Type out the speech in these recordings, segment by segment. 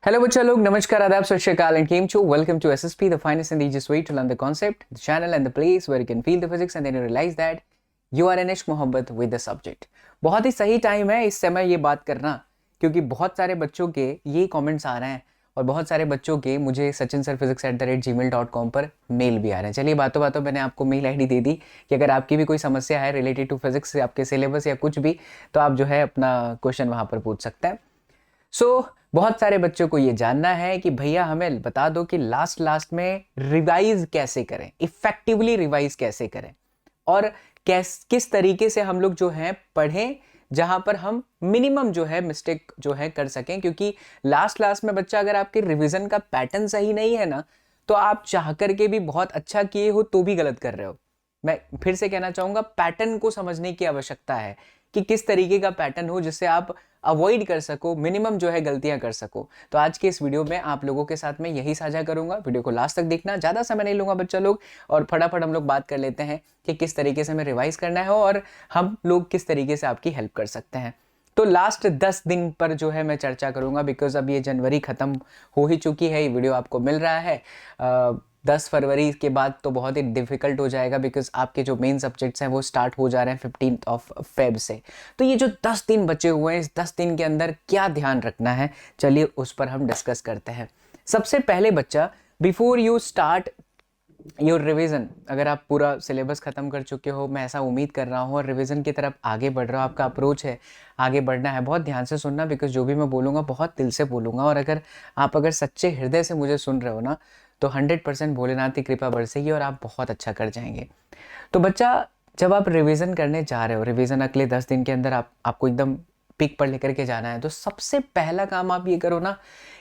Hello, बच्चा लोग नमस्कार आदाब सत श्री अकाल and came to welcome to SSP, the finest and easiest way to learn the concept, the channel and the place where you can feel the physics and then you realize that you are in इश्क मोहब्बत with the subject। बहुत ही सही time है इस समय ये बात करना, क्योंकि बहुत सारे बच्चों के ये कमेंट्स आ रहे हैं और बहुत सारे बच्चों के मुझे sachinsirphysics@gmail.com पर मेल भी आ रहे हैं। चलिए बातों बातों मैंने आपको मेल आईडी दे दी कि अगर आपकी भी कोई समस्या है रिलेटेड टू फिजिक्स से, आपके सिलेबस या कुछ भी, तो आप जो है अपना क्वेश्चन वहाँ पर पूछ सकते हैं। बहुत सारे बच्चों को ये जानना है कि भैया हमें बता दो कि लास्ट में रिवाइज कैसे करें, इफेक्टिवली रिवाइज कैसे करें और किस तरीके से हम लोग जो है पढ़ें जहां पर हम मिनिमम जो है मिस्टेक जो है कर सकें। क्योंकि लास्ट में बच्चा अगर आपके रिवीजन का पैटर्न सही नहीं है ना, तो आप चाह करके भी बहुत अच्छा किए हो तो भी गलत कर रहे हो। मैं फिर से कहना चाहूंगा, पैटर्न को समझने की आवश्यकता है कि किस तरीके का पैटर्न हो जिससे आप अवॉइड कर सको, मिनिमम जो है गलतियां कर सको। तो आज के इस वीडियो में आप लोगों के साथ में यही साझा करूंगा। वीडियो को लास्ट तक देखना, ज्यादा समय नहीं लूंगा बच्चा लोग, और फटाफट हम लोग बात कर लेते हैं कि किस तरीके से हमें रिवाइज करना है और हम लोग किस तरीके से आपकी हेल्प कर सकते हैं। तो लास्ट 10 दिन पर जो है मैं चर्चा करूंगा, बिकॉज अब ये जनवरी खत्म हो ही चुकी है, ये वीडियो आपको मिल रहा है 10 फरवरी के बाद तो बहुत ही डिफिकल्ट हो जाएगा, बिकॉज आपके जो मेन सब्जेक्ट्स हैं वो स्टार्ट हो जा रहे हैं 15 फेब से। तो ये जो 10 दिन बचे हुए हैं, इस 10 दिन के अंदर क्या ध्यान रखना है, चलिए उस पर हम डिस्कस करते हैं। सबसे पहले बच्चा, before you start your revision, अगर आप पूरा सिलेबस खत्म कर चुके हो, मैं ऐसा उम्मीद कर रहा हूँ, और रिवीजन की तरफ आगे बढ़ रहा हो, आपका अप्रोच है आगे बढ़ना है, बहुत ध्यान से सुनना, बिकॉज जो भी मैं बोलूँगा बहुत दिल से बोलूँगा। और अगर सच्चे हृदय से मुझे सुन रहे हो ना, तो 100% भोलेनाथ की कृपा बरसेगी और आप बहुत अच्छा कर जाएंगे। तो बच्चा, जब आप रिवीजन करने जा रहे हो, रिवीजन अगले 10 दिन के अंदर आपको एकदम पिक पर लेकर के जाना है, तो सबसे पहला काम आप ये करो ना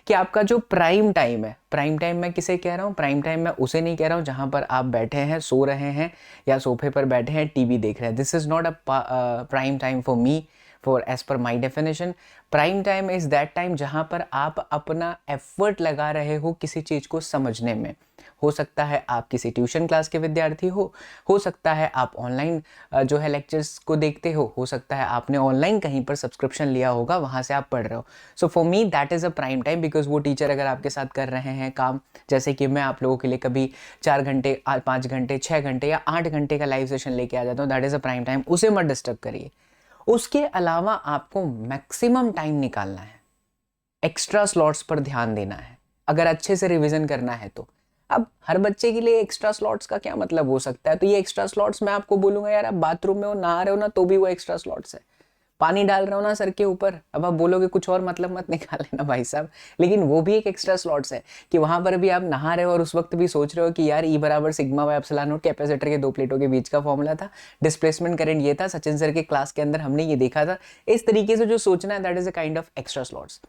कि आपका जो प्राइम टाइम है, प्राइम टाइम मैं किसे कह रहा हूँ, प्राइम टाइम मैं उसे नहीं कह रहा हूँ जहाँ पर आप बैठे हैं, सो रहे हैं या सोफे पर बैठे हैं, टीवी देख रहे हैं। This is not a prime time for me, for as per my definition. Prime time is that time जहाँ पर आप अपना एफर्ट लगा रहे हो किसी चीज़ को समझने में। हो सकता है आप किसी ट्यूशन क्लास के विद्यार्थी हो सकता है आप ऑनलाइन जो है लेक्चर्स को देखते हो सकता है आपने ऑनलाइन कहीं पर सब्सक्रिप्शन लिया होगा, वहाँ से आप पढ़ रहे हो। So for me that is a prime time, because वो टीचर अगर आपके साथ कर रहे हैं काम, जैसे कि मैं आप लोगों के लिए कभी 4 घंटे 5 घंटे 6 घंटे या 8 घंटे का लाइव सेशन लेके आ जाता हूँ, that is a prime time, उसे मत डिस्टर्ब करिए। उसके अलावा आपको मैक्सिमम टाइम निकालना है, एक्स्ट्रा स्लॉट्स पर ध्यान देना है अगर अच्छे से रिवीजन करना है तो। अब हर बच्चे के लिए एक्स्ट्रा स्लॉट्स का क्या मतलब हो सकता है, तो ये एक्स्ट्रा स्लॉट्स मैं आपको बोलूंगा, यार आप बाथरूम में हो, नहा रहे हो ना, तो भी वो एक्स्ट्रा स्लॉट्स है। पानी डाल रहे हो ना सर के ऊपर, अब आप बोलोगे कुछ और मतलब मत निकाल लेना भाई साहब, लेकिन वो भी एक एक्स्ट्रा स्लॉट्स है कि वहां पर भी आप नहा रहे हो और उस वक्त भी सोच रहे हो कि यार E बराबर sigma by epsilon not capacitor के 2 प्लेटों के बीच का फॉर्मूला था, डिस्प्लेसमेंट करंट ये था, सचिन सर के क्लास के अंदर हमने ये देखा था। इस तरीके से जो सोचना है, that is a kind of extra slots.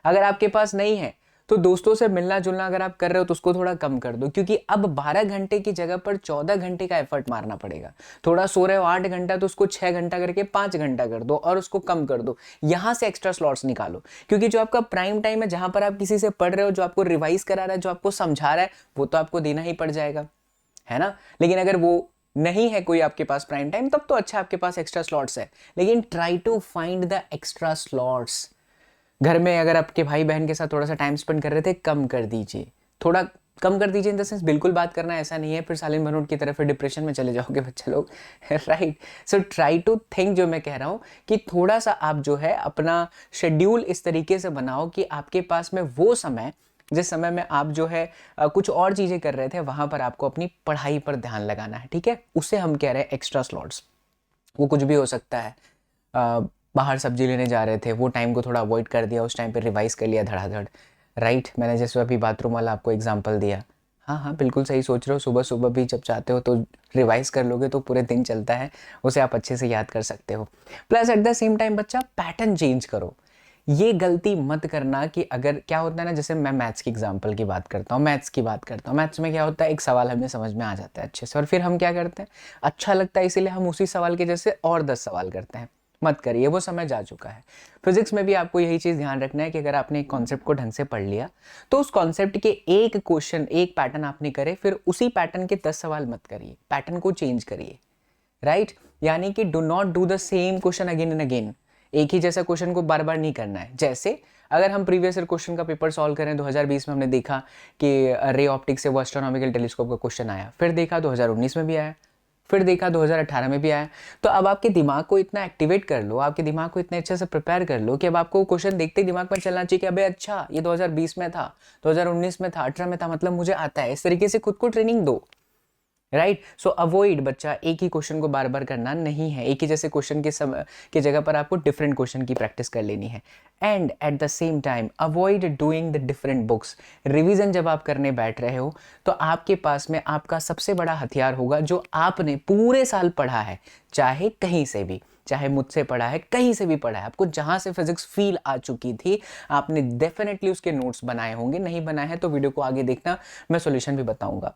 अगर आपके पास नहीं है तो दोस्तों से मिलना जुलना अगर आप कर रहे हो तो उसको थोड़ा कम कर दो, क्योंकि अब 12 घंटे की जगह पर 14 घंटे का एफर्ट मारना पड़ेगा। थोड़ा सो रहे हो 8 घंटा, तो उसको 6 घंटा करके 5 घंटा कर दो और उसको कम कर दो, यहां से एक्स्ट्रा स्लॉट्स निकालो। क्योंकि जो आपका प्राइम टाइम है, जहां पर आप किसी से पढ़ रहे हो, जो आपको रिवाइज करा रहा है, जो आपको समझा रहा है, वो तो आपको देना ही पड़ जाएगा, है ना। लेकिन अगर वो नहीं है कोई आपके पास प्राइम टाइम, तब तो अच्छा आपके पास एक्स्ट्रा स्लॉट्स है, लेकिन try to find the extra slots. घर में अगर आपके भाई बहन के साथ थोड़ा सा टाइम स्पेंड कर रहे थे, कम कर दीजिए, थोड़ा कम कर दीजिए इन द सेंस बिल्कुल बात करना ऐसा नहीं है, फिर सालिम भनोट की तरफ फिर डिप्रेशन में चले जाओगे बच्चे लोग, right. So try to think, जो मैं कह रहा हूँ कि थोड़ा सा आप जो है अपना शेड्यूल इस तरीके से बनाओ कि आपके पास में वो समय, जिस समय में आप जो है कुछ और चीज़ें कर रहे थे, वहाँ पर आपको अपनी पढ़ाई पर ध्यान लगाना है, ठीक है। उसे हम कह रहे हैं एक्स्ट्रा स्लॉट्स। वो कुछ भी हो सकता है, बाहर सब्जी लेने जा रहे थे, वो टाइम को थोड़ा अवॉइड कर दिया, उस टाइम पे रिवाइज कर लिया धड़ाधड़, राइट। मैंने जैसे अभी बाथरूम वाला आपको एग्जांपल दिया, हाँ हाँ बिल्कुल सही सोच रहे हो, सुबह सुबह भी जब चाहते हो तो रिवाइज कर लोगे तो पूरे दिन चलता है, उसे आप अच्छे से याद कर सकते हो। Plus at the same time बच्चा, पैटर्न चेंज करो। ये गलती मत करना कि अगर क्या होता है ना, जैसे मैं मैथ्स की एग्जांपल की बात करता हूँ, मैथ्स में क्या होता है, एक सवाल हमें समझ में आ जाता है अच्छे से, और फिर हम क्या करते हैं, अच्छा लगता है इसीलिए हम उसी सवाल के जैसे और 10 सवाल करते हैं। मत करिए, वो समय जा चुका है। फिजिक्स में भी आपको यही चीज़ ध्यान रखना है कि अगर आपने एक कॉन्सेप्ट को ढंग से पढ़ लिया, तो उस कॉन्सेप्ट के एक क्वेश्चन, एक पैटर्न आपने करे, फिर उसी पैटर्न के 10 सवाल मत करिए, पैटर्न को चेंज करिए, राइट। यानी कि do not do the same question again and again, एक ही जैसा क्वेश्चन को बार बार नहीं करना है। जैसे अगर हम प्रीवियस ईयर क्वेश्चन का पेपर सॉल्व करें 2020 में हमने देखा कि रे ऑप्टिक्स से वो एस्ट्रोनॉमिकल टेलीस्कोप का क्वेश्चन आया, फिर देखा 2019 में भी आया, फिर देखा 2018 में भी आया। तो अब आपके दिमाग को इतना एक्टिवेट कर लो, आपके दिमाग को इतने अच्छे से प्रिपेयर कर लो कि अब आपको क्वेश्चन देखते ही दिमाग में चलना चाहिए कि अबे अच्छा ये 2020 में था, 2019 में था, 18 में था, मतलब मुझे आता है। इस तरीके से खुद को ट्रेनिंग दो, राइट। सो अवॉइड बच्चा एक ही क्वेश्चन को बार बार करना नहीं है, एक ही जैसे क्वेश्चन के समय की जगह पर आपको डिफरेंट क्वेश्चन की प्रैक्टिस कर लेनी है। And at the same time avoid doing the different books. Revision जब आप करने बैठ रहे हो तो आपके पास में आपका सबसे बड़ा हथियार होगा जो आपने पूरे साल पढ़ा है, चाहे कहीं से भी, चाहे मुझसे पढ़ा है, कहीं से भी पढ़ा है, आपको जहां से फिजिक्स फील आ चुकी थी आपने डेफिनेटली उसके नोट्स बनाए होंगे। नहीं बनाए हैं तो वीडियो को आगे देखना, मैं सॉल्यूशन भी बताऊंगा।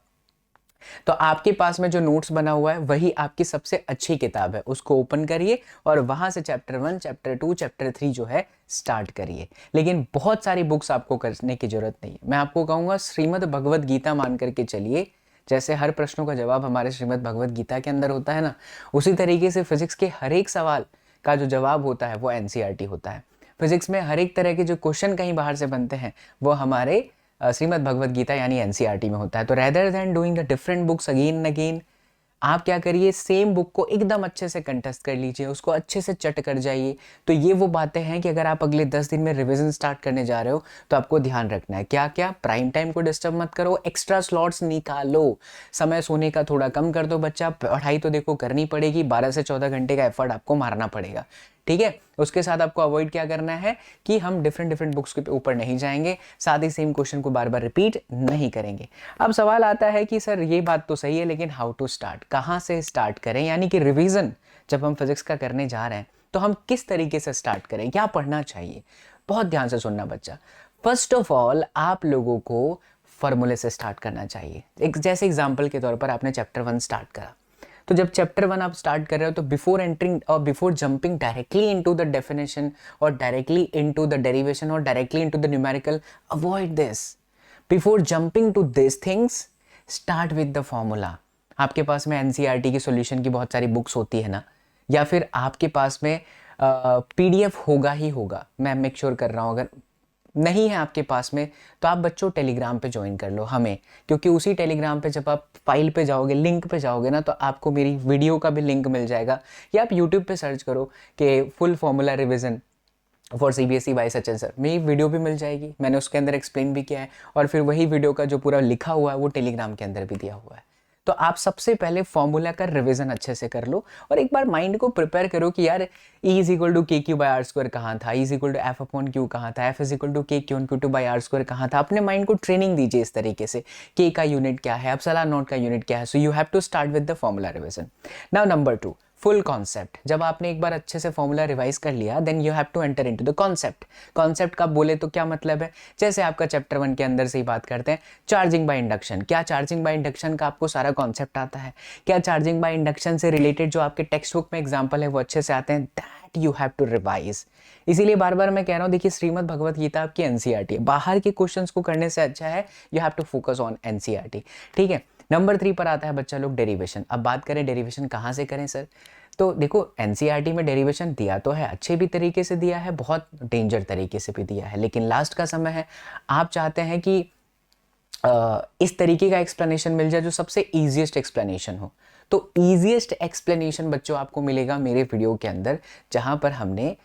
तो आपके पास में जो नोट्स बना हुआ है वही आपकी सबसे अच्छी किताब है, उसको ओपन करिए और वहां से चैप्टर 1, चैप्टर 2, चैप्टर 3 जो है स्टार्ट करिए। लेकिन बहुत सारी बुक्स आपको करने की जरूरत नहीं है। मैं आपको कहूंगा श्रीमद् भगवद गीता मान करके चलिए। जैसे हर प्रश्नों का जवाब हमारे श्रीमद् भगवद गीता के अंदर होता है ना, उसी तरीके से फिजिक्स के हर एक सवाल का जो जवाब होता है वो एनसीईआरटी होता है। फिजिक्स में हर एक तरह के जो क्वेश्चन कहीं बाहर से बनते हैं वो हमारे श्रीमद् भगवद गीता यानी एनसीईआरटी में होता है। तो rather than doing the different books again and again, आप क्या करिए, सेम बुक को एकदम अच्छे से कंटेस्ट कर लीजिए, उसको अच्छे से चट कर जाइए। तो ये वो बातें हैं कि अगर आप अगले 10 दिन में रिवीजन स्टार्ट करने जा रहे हो तो आपको ध्यान रखना है क्या क्या। प्राइम टाइम को डिस्टर्ब मत करो, एक्स्ट्रा स्लॉट्स निकालो, समय सोने का थोड़ा कम कर दो बच्चा। पढ़ाई तो देखो करनी पड़ेगी, 12 से 14 घंटे का एफर्ट आपको मारना पड़ेगा, ठीक है। उसके साथ आपको अवॉइड क्या करना है कि हम डिफरेंट बुक्स के ऊपर नहीं जाएंगे, साथ ही सेम क्वेश्चन को बार बार रिपीट नहीं करेंगे। अब सवाल आता है कि सर ये बात तो सही है लेकिन हाउ टू स्टार्ट, कहाँ से स्टार्ट करें, यानी कि रिवीजन जब हम फिजिक्स का करने जा रहे हैं तो हम किस तरीके से स्टार्ट करें, क्या पढ़ना चाहिए। बहुत ध्यान से सुनना बच्चा। फर्स्ट ऑफ ऑल आप लोगों को फॉर्मूले से स्टार्ट करना चाहिए। एक जैसे एग्जाम्पल के तौर पर आपने चैप्टर 1 स्टार्ट करा, तो जब चैप्टर 1 आप स्टार्ट कर रहे हो तो बिफोर एंटरिंग और before jumping directly into the definition और डायरेक्टली इनटू द डेरिवेशन और directly into the numerical, avoid this. Before jumping to this things start with the formula. आपके पास में एनसीईआरटी की सॉल्यूशन की बहुत सारी बुक्स होती है ना, या फिर आपके पास में पीडीएफ होगा ही होगा, मैं मेक श्योर कर रहा हूँ। अगर नहीं है आपके पास में तो आप बच्चों टेलीग्राम पे ज्वाइन कर लो हमें, क्योंकि उसी टेलीग्राम पे जब आप फाइल पे जाओगे, लिंक पे जाओगे ना, तो आपको मेरी वीडियो का भी लिंक मिल जाएगा, या आप यूट्यूब पे सर्च करो कि full formula revision for CBSE bye such and sir, मेरी वीडियो भी मिल जाएगी, मैंने उसके अंदर एक्सप्लेन भी किया है, और फिर वही वीडियो का जो पूरा लिखा हुआ है वो टेलीग्राम के अंदर भी दिया हुआ है। तो आप सबसे पहले फॉर्मूला का रिवीजन अच्छे से कर लो और एक बार माइंड को प्रिपेयर करो कि यार E is equal to K Q by R square कहाँ था, E is equal to F upon Q कहाँ था, F is equal to K Q on Q two by R square कहाँ था। अपने माइंड को ट्रेनिंग दीजिए इस तरीके से, के का यूनिट क्या है, एप्सिलॉन नॉट का यूनिट क्या है। So you have to start with the formula revision. Now number 2, full concept. जब आपने एक बार अच्छे से फॉर्मूला रिवाइज कर लिया then you have to enter into the concept. Concept का बोले तो क्या मतलब है, जैसे आपका चैप्टर 1 के अंदर से ही बात करते हैं, चार्जिंग बाय इंडक्शन। क्या चार्जिंग बाय इंडक्शन का आपको सारा कॉन्सेप्ट आता है? क्या चार्जिंग बाय इंडक्शन से रिलेटेड जो आपके टेक्स्ट बुक में एग्जाम्पल है वो अच्छे से आते हैं? That you have to revise. इसीलिए बार बार मैं कह रहा हूँ, देखिए श्रीमद् भगवत गीता आपकी एनसीईआरटी है, बाहर के क्वेश्चंस को करने से अच्छा है you have to focus on NCERT, ठीक है। नंबर 3 पर आता है बच्चा लोग डेरिवेशन। अब बात करें डेरिवेशन कहाँ से करें सर, तो देखो एनसीईआरटी में डेरिवेशन दिया तो है, अच्छे भी तरीके से दिया है, बहुत डेंजर तरीके से भी दिया है, लेकिन लास्ट का समय है, आप चाहते हैं कि इस तरीके का एक्सप्लेनेशन मिल जाए जो सबसे ईजिएस्ट एक्सप्लेनेशन हो। तो ईजिएस्ट एक्सप्लेनेशन बच्चों आपको मिलेगा मेरे वीडियो के अंदर, जहां पर हमने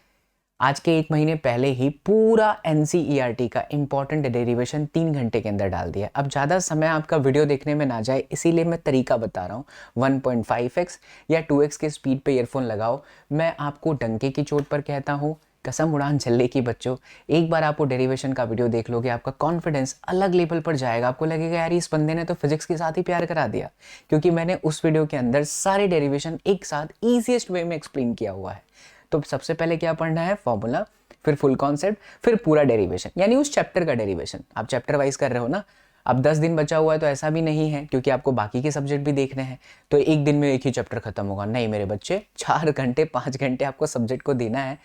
आज के 1 महीने पहले ही पूरा एनसीईआरटी का इंपॉर्टेंट डेरिवेशन 3 घंटे के अंदर डाल दिया। अब ज़्यादा समय आपका वीडियो देखने में ना जाए इसीलिए मैं तरीका बता रहा हूँ। 1.5x या 2x के स्पीड पे ईयरफोन लगाओ। मैं आपको डंके की चोट पर कहता हूँ, कसम उड़ान झल्ले की बच्चों, एक बार आप वो डेरिवेशन का वीडियो देख लोगे, आपका कॉन्फिडेंस अलग लेवल पर जाएगा। आपको लगेगा यार इस बंदे ने तो फिजिक्स के साथ ही प्यार करा दिया, क्योंकि मैंने उस वीडियो के अंदर सारे डेरिवेशन एक साथ ईजिएस्ट वे में एक्सप्लेन किया हुआ है। तो सबसे पहले क्या पढ़ना है, फॉर्मूला, फिर फुल कॉन्सेप्ट, फिर पूरा डेरिवेशन, यानी उस चैप्टर का डेरिवेशन। आप चैप्टर वाइज कर रहे हो ना, अब 10 दिन बचा हुआ है तो ऐसा भी नहीं है, क्योंकि आपको बाकी के सब्जेक्ट भी देखने हैं, तो एक दिन में एक ही चैप्टर खत्म होगा। नहीं मेरे बच्चे, 4 घंटे 5 घंटे आपको सब्जेक्ट को देना है।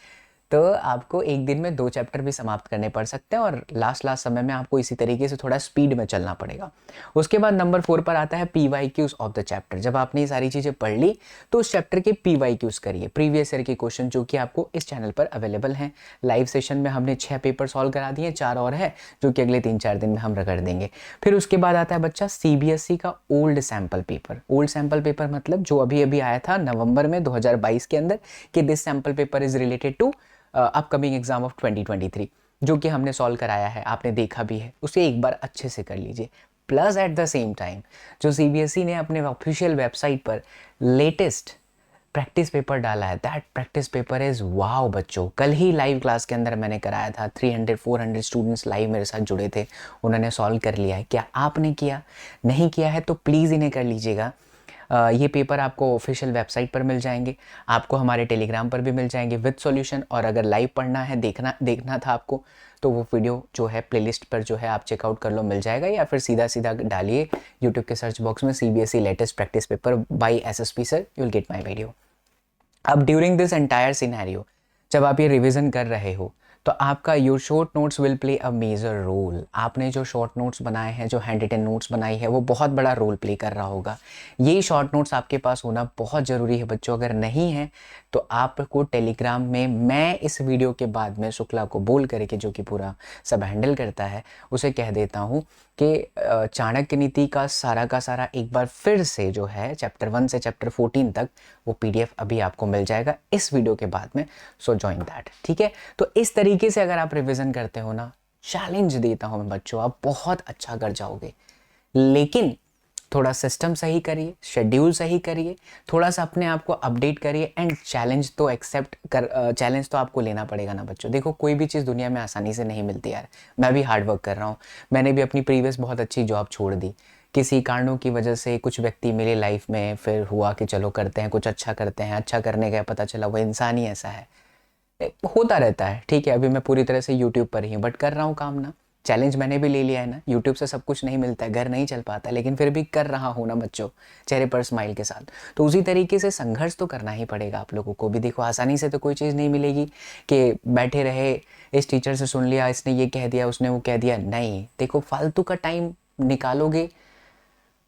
तो आपको एक दिन में 2 चैप्टर भी समाप्त करने पड़ सकते हैं और लास्ट समय में आपको इसी तरीके से थोड़ा स्पीड में चलना पड़ेगा। उसके बाद नंबर 4 पर आता है PYQs ऑफ द चैप्टर। जब आपने ये सारी चीज़ें पढ़ ली तो उस चैप्टर के PYQs करिए, प्रीवियस ईयर के क्वेश्चन, जो कि आपको इस चैनल पर अवेलेबल हैं। लाइव सेशन में हमने 6 पेपर सॉल्व करा दिए, 4 और है जो कि अगले 3-4 दिन में हम रगड़ देंगे। फिर उसके बाद आता है बच्चा CBSE का old sample paper. Old sample paper मतलब जो अभी अभी आया था नवंबर में 2022 के अंदर, कि this sample paper is related to upcoming exam of 2023, जो कि हमने सॉल्व कराया है, आपने देखा भी है, उसे एक बार अच्छे से कर लीजिए। Plus at the same time जो CBSE ने अपने ऑफिशियल वेबसाइट पर लेटेस्ट प्रैक्टिस पेपर डाला है, that practice paper is wow बच्चों। कल ही लाइव क्लास के अंदर मैंने कराया था, 300-400 स्टूडेंट्स लाइव मेरे साथ जुड़े थे, उन्होंने सॉल्व कर लिया है। क्या आपने किया? नहीं किया है तो प्लीज़ इन्हें कर लीजिएगा। ये पेपर आपको ऑफिशियल वेबसाइट पर मिल जाएंगे, आपको हमारे टेलीग्राम पर भी मिल जाएंगे विद सॉल्यूशन। और अगर लाइव पढ़ना है, देखना था आपको, तो वो वीडियो जो है प्लेलिस्ट पर जो है आप चेकआउट कर लो, मिल जाएगा। या फिर सीधा डालिए यूट्यूब के सर्च बॉक्स में CBSE latest practice paper by SSP sir, you will get my video. अब ड्यूरिंग दिस एंटायर सिनेरियो, जब आप ये रिवीजन कर रहे हो, तो आपका your short notes will play a major role. आपने जो शॉर्ट नोट्स बनाए हैं, जो हैंड रिटन नोट्स बनाई है, वो बहुत बड़ा रोल प्ले कर रहा होगा। ये शॉर्ट नोट्स आपके पास होना बहुत ज़रूरी है बच्चों। अगर नहीं है तो आपको टेलीग्राम में, मैं इस वीडियो के बाद में शुक्ला को बोल करके, जो कि पूरा सब हैंडल करता है, उसे कह देता हूँ कि चाणक्य नीति का सारा एक बार फिर से जो है चैप्टर 1 से चैप्टर 14 तक वो PDF अभी आपको मिल जाएगा इस वीडियो के बाद में। सो जॉइन दैट, ठीक है। तो इस तरीके से अगर आप रिवीजन करते हो ना, चैलेंज देता हूँ मैं बच्चों, आप बहुत अच्छा कर जाओगे। लेकिन थोड़ा सिस्टम सही करिए, शेड्यूल सही करिए, थोड़ा सा अपने आप को अपडेट करिए, एंड चैलेंज तो एक्सेप्ट कर, चैलेंज तो आपको लेना पड़ेगा ना बच्चों। देखो, कोई भी चीज़ दुनिया में आसानी से नहीं मिलती यार। मैं भी हार्ड वर्क कर रहा हूँ, मैंने भी अपनी प्रीवियस बहुत अच्छी जॉब छोड़ दी, किसी कारणों की वजह से कुछ व्यक्ति मिले लाइफ में, फिर हुआ कि चलो करते हैं कुछ अच्छा करते हैं, अच्छा करने का पता चला वो इंसान ही ऐसा है। होता रहता है, ठीक है। अभी मैं पूरी तरह से यूट्यूब पर ही हूँ, बट कर रहा हूँ काम ना। चैलेंज मैंने भी ले लिया है ना, यूट्यूब से सब कुछ नहीं मिलता है, घर नहीं चल पाता, लेकिन फिर भी कर रहा हूँ ना बच्चों, चेहरे पर स्माइल के साथ। तो उसी तरीके से संघर्ष तो करना ही पड़ेगा आप लोगों को भी। देखो, आसानी से तो कोई चीज़ नहीं मिलेगी कि बैठे रहे, इस टीचर से सुन लिया, इसने ये कह दिया, उसने वो कह दिया। नहीं, देखो, फालतू का टाइम निकालोगे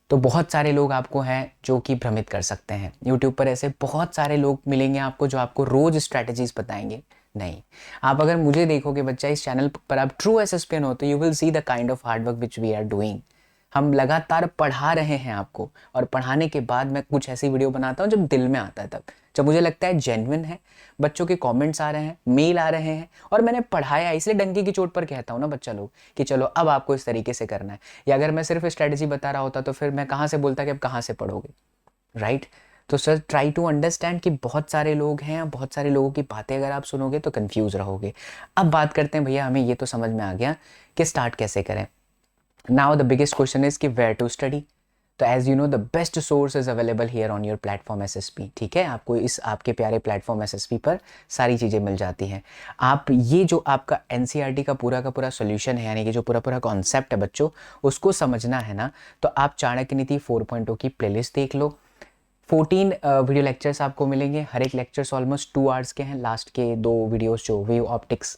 तो बहुत सारे लोग आपको हैं जो कि भ्रमित कर सकते हैं। यूट्यूब पर ऐसे बहुत सारे लोग मिलेंगे आपको जो आपको रोज स्ट्रैटेजीज बताएंगे। नहीं, आप अगर मुझे देखोगे बच्चा, इस चैनल पर आप ट्रू SSPN हो, तो you will see the kind of hard work which we are doing. हम लगातार पढ़ा रहे हैं आपको, और पढ़ाने के बाद मैं कुछ ऐसी वीडियो बनाता हूँ जब दिल में आता है, तब जब मुझे लगता है जेन्युइन है, बच्चों के कमेंट्स आ रहे हैं, मेल आ रहे हैं, और मैंने पढ़ाया, इसलिए डंकी की चोट पर कहता हूँ ना बच्चा लोग कि चलो अब आपको इस तरीके से करना है। या अगर मैं सिर्फ स्ट्रैटेजी बता रहा होता तो फिर मैं कहाँ से बोलता कि अब कहाँ से पढ़ोगे, राइट। तो सर, ट्राई टू अंडरस्टैंड कि बहुत सारे लोग हैं, बहुत सारे लोगों की बातें अगर आप सुनोगे तो कंफ्यूज रहोगे। अब बात करते हैं भैया, हमें ये तो समझ में आ गया कि स्टार्ट कैसे करें। Now the biggest question is कि वेयर टू स्टडी। तो as you know, the best source is available here on your platform SSP, ठीक है। आपको इस आपके प्यारे प्लेटफॉर्म SSP पर सारी चीज़ें मिल जाती हैं। आप ये जो आपका NCERT का पूरा सोल्यूशन है, यानी कि जो पूरा कॉन्सेप्ट है बच्चों, उसको समझना है ना, तो आप चाणक्य नीति 4.0 की प्लेलिस्ट देख लो। 14 वीडियो लेक्चर्स आपको मिलेंगे, हर एक लेक्चर्स ऑलमोस्ट 2 आवर्स के हैं। लास्ट के 2 वीडियोस जो wave optics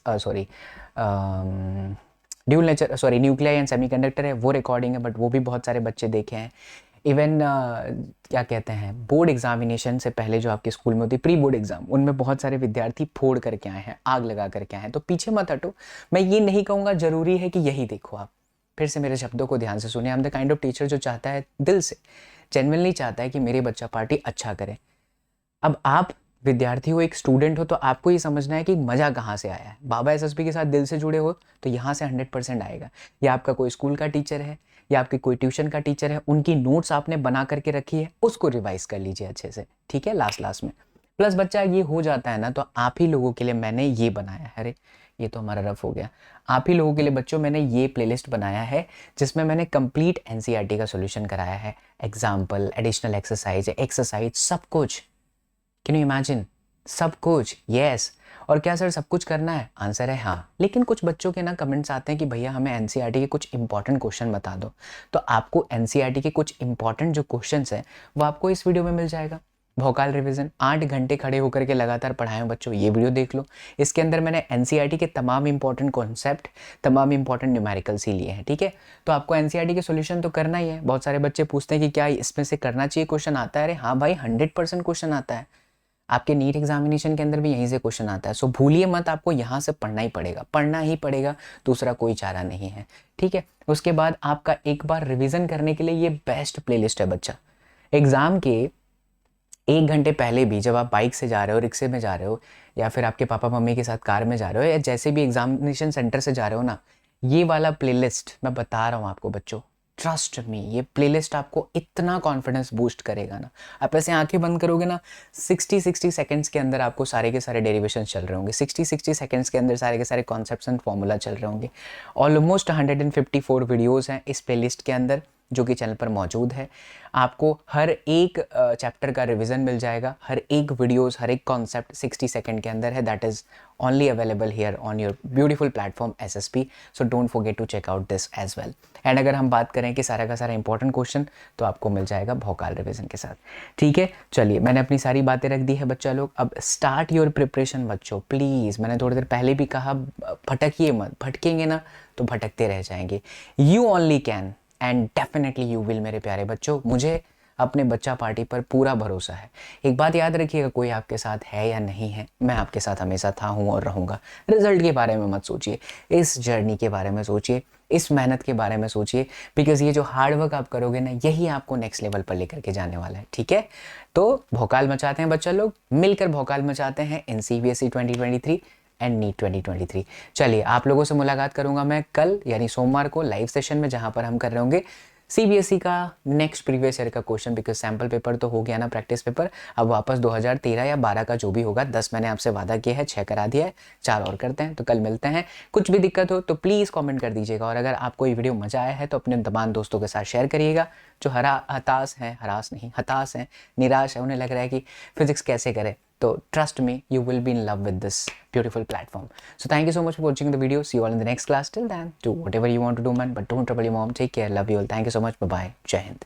dual nature nuclear and semiconductor है, वो रिकॉर्डिंग है, बट वो भी बहुत सारे बच्चे देखे हैं। इवन क्या कहते हैं, बोर्ड एग्जामिनेशन से पहले जो आपके स्कूल में होती है प्री बोर्ड एग्जाम, उनमें बहुत सारे विद्यार्थी फोड़ करके आए हैं, आग लगा करके आए हैं। तो पीछे मत हटो, मैं ये नहीं कहूँगा जरूरी है कि यही देखो। आप फिर से मेरे शब्दों को ध्यान से सुनिए। I am the kind of teacher जो चाहता है, दिल से जेन्युइनली चाहता है कि मेरे बच्चा पार्टी अच्छा करे। अब आप विद्यार्थी हो, एक स्टूडेंट हो, तो आपको ये समझना है कि मज़ा कहाँ से आया है। बाबा SSP के साथ दिल से जुड़े हो तो यहाँ से 100% आएगा। या आपका कोई स्कूल का टीचर है, या आपकी कोई ट्यूशन का टीचर है, उनकी नोट्स आपने बना करके रखी है, उसको रिवाइज कर लीजिए अच्छे से, ठीक है, लास्ट में। प्लस बच्चा ये हो जाता है ना, तो आप ही लोगों के लिए मैंने ये बनाया है, अरे ये तो हमारा रफ हो गया। आप ही लोगों के लिए बच्चों मैंने ये प्लेलिस्ट बनाया है, जिसमें मैंने कंप्लीट NCERT का सोल्यूशन कराया है, एग्जाम्पल, एडिशनल एक्सरसाइज सब कुछ। कैन यू इमेजिन, सब कुछ, यस। और क्या सर सब कुछ करना है? आंसर है हाँ। लेकिन कुछ बच्चों के ना कमेंट्स आते हैं कि भैया हमें NCERT के कुछ इंपॉर्टेंट क्वेश्चन बता दो। तो आपको NCERT के कुछ इंपॉर्टेंट जो क्वेश्चंस हैं वो आपको इस वीडियो में मिल जाएगा। भोकाल रिवीजन 8 घंटे खड़े होकर के लगातार पढ़ाए हैं बच्चों, ये वीडियो देख लो। इसके अंदर मैंने एनसीईआरटी के तमाम इंपॉर्टेंट कॉन्सेप्ट, तमाम इंपॉर्टेंट न्यूमेरिकल्स ही लिए हैं, ठीक है। तो आपको एनसीईआरटी के सॉल्यूशन तो करना ही है। बहुत सारे बच्चे पूछते हैं कि क्या इसमें से करना चाहिए, क्वेश्चन आता है। अरे हाँ भाई, 100% क्वेश्चन आता है। आपके नीट एग्जामिनेशन के अंदर भी यहीं से क्वेश्चन आता है। सो भूलिए मत, आपको यहाँ से पढ़ना ही पड़ेगा, पढ़ना ही पड़ेगा, दूसरा कोई चारा नहीं है, ठीक है। उसके बाद आपका एक बार रिवीजन करने के लिए ये बेस्ट प्लेलिस्ट है बच्चा। एग्ज़ाम के 1 घंटे पहले भी जब आप बाइक से जा रहे हो, रिक्शे में जा रहे हो, या फिर आपके पापा मम्मी के साथ कार में जा रहे हो, या जैसे भी एग्जामिनेशन सेंटर से जा रहे हो ना, ये वाला प्लेलिस्ट मैं बता रहा हूँ आपको बच्चों, ट्रस्ट मी, ये प्लेलिस्ट आपको इतना कॉन्फिडेंस बूस्ट करेगा ना। आप ऐसे आंखें बंद करोगे ना, 60 सेकंड्स के अंदर आपको सारे के सारे डेरिवेशन चल रहे होंगे, 60 सेकंड्स के अंदर सारे के सारे कॉन्सेप्ट्स एंड फॉर्मूला चल रहे होंगे। ऑलमोस्ट 154 वीडियोज़ हैं इस प्लेलिस्ट के अंदर जो कि चैनल पर मौजूद है। आपको हर एक चैप्टर का रिवीजन मिल जाएगा, हर एक वीडियोस, हर एक कॉन्सेप्ट 60 सेकंड के अंदर है। That is only available here on your beautiful platform SSP, so don't forget to check out this as well. And अगर हम बात करें कि सारा का सारा इंपॉर्टेंट क्वेश्चन तो आपको मिल जाएगा भोकाल रिवीजन के साथ, ठीक है। चलिए, मैंने अपनी सारी बातें रख दी है बच्चा लोग, अब स्टार्ट योर प्रिपरेशन बच्चों प्लीज़। मैंने थोड़ी देर पहले भी कहा, भटकिए मत, भटकेंगे ना तो भटकते रह जाएंगे। You only can and definitely you will मेरे प्यारे बच्चों। मुझे अपने बच्चा पार्टी पर पूरा भरोसा है। एक बात याद रखिएगा, कोई आपके साथ है या नहीं है, मैं आपके साथ हमेशा था, हूँ और रहूँगा। रिजल्ट के बारे में मत सोचिए, इस जर्नी के बारे में सोचिए, इस मेहनत के बारे में सोचिए, बिकॉज ये जो हार्ड वर्क आप करोगे ना, यही आपको नेक्स्ट लेवल पर लेकर के जाने वाला है, ठीक है। तो भोकाल मचाते हैं बच्चा लोग, मिलकर भोकाल मचाते हैं इन CBSE 2023 एंड नीट 2023। चलिए, आप लोगों से मुलाकात करूंगा मैं कल यानी सोमवार को लाइव सेशन में, जहां पर हम कर रहे होंगे CBSE का नेक्स्ट प्रीवियस ईयर का क्वेश्चन, बिकॉज सैम्पल पेपर तो हो गया ना, प्रैक्टिस पेपर। अब वापस 2013 या 12 का जो भी होगा, 10 मैंने आपसे वादा किया है, 6 करा दिया है, 4 और करते हैं। तो कल मिलते हैं। कुछ भी दिक्कत हो तो प्लीज़ कमेंट कर दीजिएगा, और अगर आपको ये वीडियो मजा आया है तो अपने तमाम दोस्तों के साथ शेयर करिएगा जो हताश हैं, निराश है, उन्हें लग रहा है कि फिजिक्स कैसे करें। तो trust me, you will be in love with this beautiful platform. So thank you so much for watching the video. See you all in the next class. Till then, do whatever you want to do, man, but don't trouble your mom. Take care. Love you all. Thank you so much. Bye bye. Jai Hind.